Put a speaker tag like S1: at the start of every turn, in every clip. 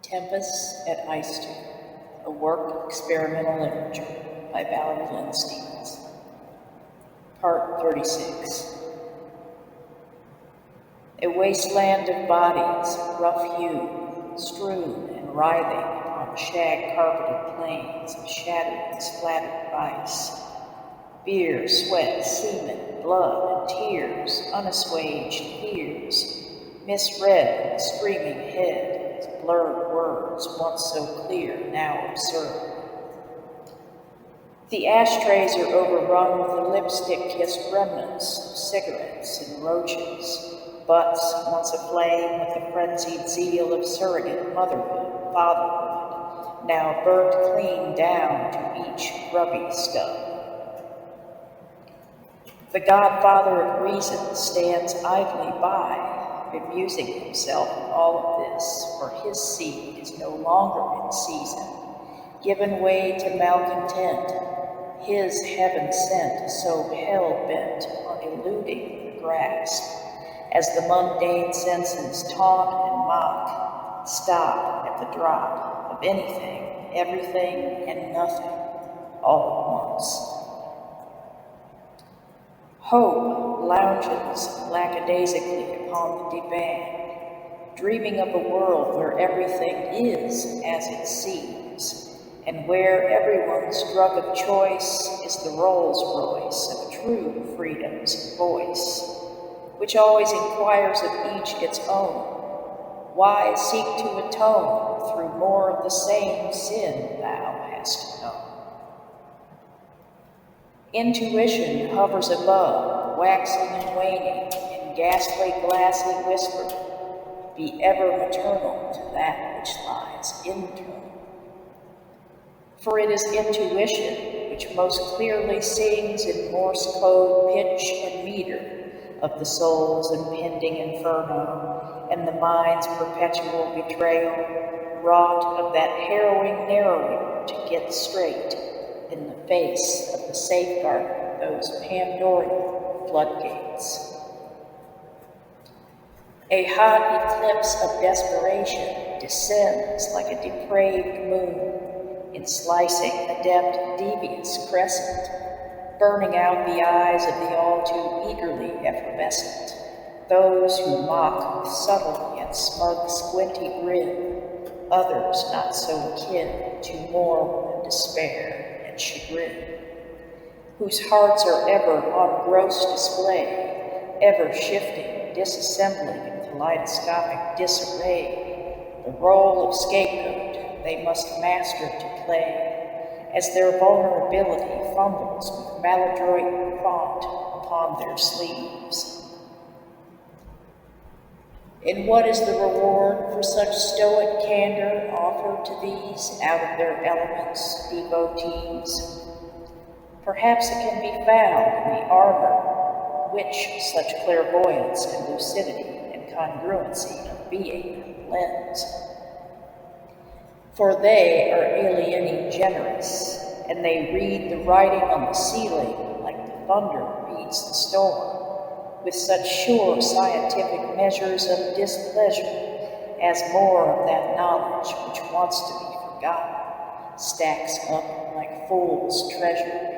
S1: Tempus at Aestu, a work of experimental literature by Valerie Lynn Stevens. Part 36. A wasteland of bodies, rough-hewn, strewn and writhing on shag-carpeted plains of shattered and splattered ice. Beer, sweat, semen, blood, and tears, unassuaged fears, misread in the screaming head as blurred words once so clear, now absurd. The ashtrays are overrun with the lipstick-kissed remnants of cigarettes and roaches, butts once aflame with the frenzied zeal of surrogate motherhood, fatherhood, now burnt clean down to each grubby stub. The godfather of reason stands idly by, bemusing himself in all of this, for his seed is no longer in season, given way to malcontent, his heaven sent so hell-bent on eluding the grasp, as the mundane senses taunt and mock, stop at the drop of anything, everything, and nothing, all at once. Hope lounges lackadaisically upon the divan, dreaming of a world where everything is as it seems, and where everyone's drug of choice is the Rolls-Royce of true freedom's voice, which always inquires of each its own. Why seek to atone through more of the same sin thou hast known? Intuition hovers above, waxing and waning, in ghastly, glassy whisper, be ever maternal to that which lies internal. For it is intuition which most clearly sings in Morse code pitch and meter of the soul's impending inferno and the mind's perpetual betrayal, wrought of that harrowing narrowing to get straight in the face of the safeguard of those Pandorian floodgates. A hot eclipse of desperation descends like a depraved moon in slicing a deft, devious crescent, burning out the eyes of the all too eagerly effervescent, those who mock with subtle yet smug squinty grin, others not so akin to moral and despair and chagrin, whose hearts are ever on gross display, ever shifting, disassembling in kaleidoscopic disarray, the role of scapegoat they must master to play, as their vulnerability fumbles with maladroit font upon their sleeves. And what is the reward for such stoic candor offered to these out of their elements devotees? Perhaps it can be found in the armor which such clairvoyance and lucidity and congruency of being lends. For they are alienly generous, and they read the writing on the ceiling like the thunder reads the storm, with such sure scientific measures of displeasure as more of that knowledge which wants to be forgotten stacks up like fool's treasure.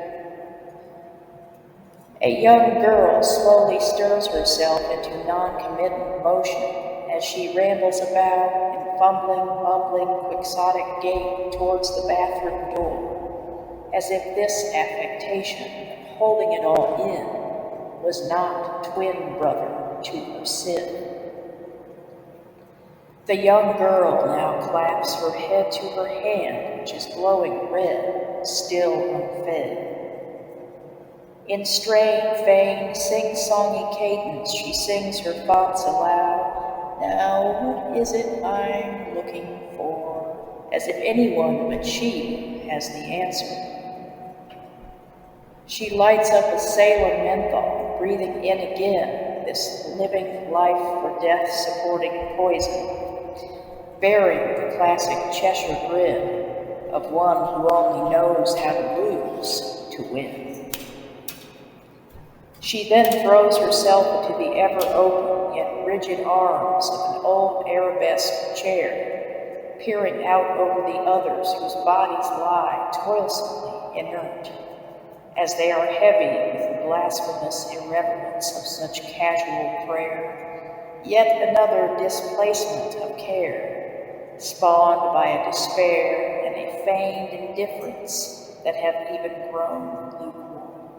S1: A young girl slowly stirs herself into non-committal motion as she rambles about in fumbling, bumbling, quixotic gait towards the bathroom door, as if this affectation of holding it all in was not twin brother to her sin. The young girl now claps her head to her hand, which is glowing red, still unfed. In strained, feigned, sing-songy cadence, she sings her thoughts aloud. Now what is it I'm looking for? As if anyone but she has the answer. She lights up a Salem menthol, breathing in again this living life for death supporting poison, bearing the classic Cheshire grin of one who only knows how to lose to win. She then throws herself into the ever-open yet rigid arms of an old arabesque chair, peering out over the others whose bodies lie toilsomely inert, as they are heavy with the blasphemous irreverence of such casual prayer, yet another displacement of care, spawned by a despair and a feigned indifference that have even grown lukewarm.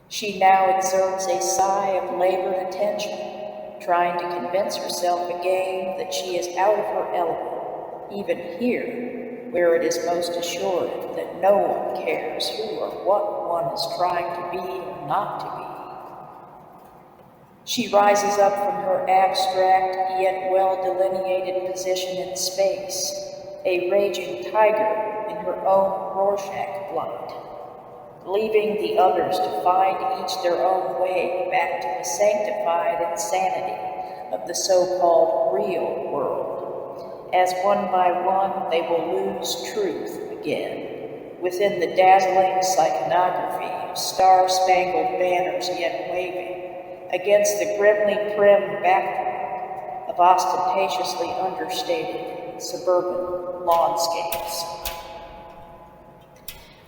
S1: She now exerts a sigh of labored attention, trying to convince herself again that she is out of her element, even here, where it is most assured that no one cares who or what one is trying to be or not to be. She rises up from her abstract yet well-delineated position in space, a raging tiger in her own Rorschach blot, leaving the others to find each their own way back to the sanctified insanity of the so-called real world, as one by one they will lose truth again within the dazzling iconography of star-spangled banners yet waving against the grimly prim backdrop of ostentatiously understated suburban lawnscapes.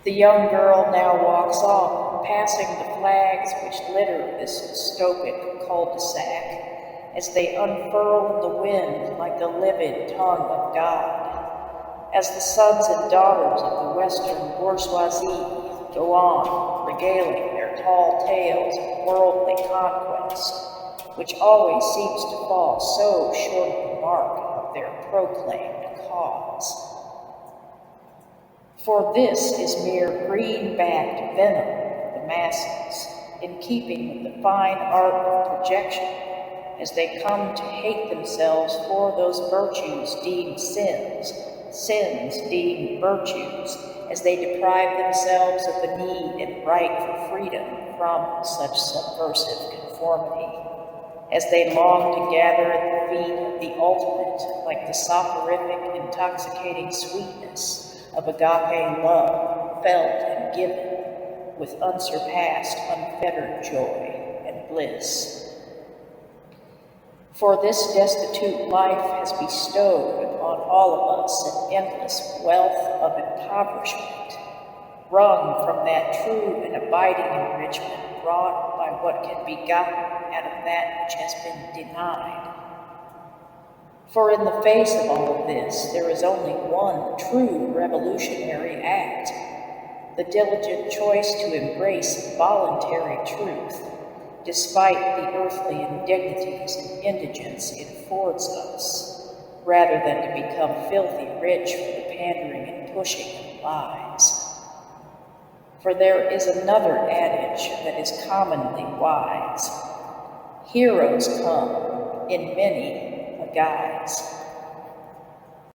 S1: The young girl now walks on, passing the flags which litter this dystopic cul-de-sac as they unfurl in the wind like the livid tongue of God, as the sons and daughters of the Western bourgeoisie go on, regaling their tall tales of worldly conquest, which always seems to fall so short of the mark of their proclaimed cause. For this is mere green-backed venom for the masses, in keeping with the fine art of projection, as they come to hate themselves for those virtues deemed sins, sins deemed virtues, as they deprive themselves of the need and right for freedom from such subversive conformity, as they long to gather at the feet of the ultimate, like the soporific, intoxicating sweetness of agape love, felt and given with unsurpassed, unfettered joy and bliss. For this destitute life has bestowed upon all of us an endless wealth of impoverishment, wrung from that true and abiding enrichment brought by what can be gotten out of that which has been denied. For in the face of all of this, there is only one true revolutionary act, the diligent choice to embrace voluntary truth, despite the earthly indignities and indigence it affords us, rather than to become filthy rich for the pandering and pushing of lies. For there is another adage that is commonly wise: heroes come in many a guise.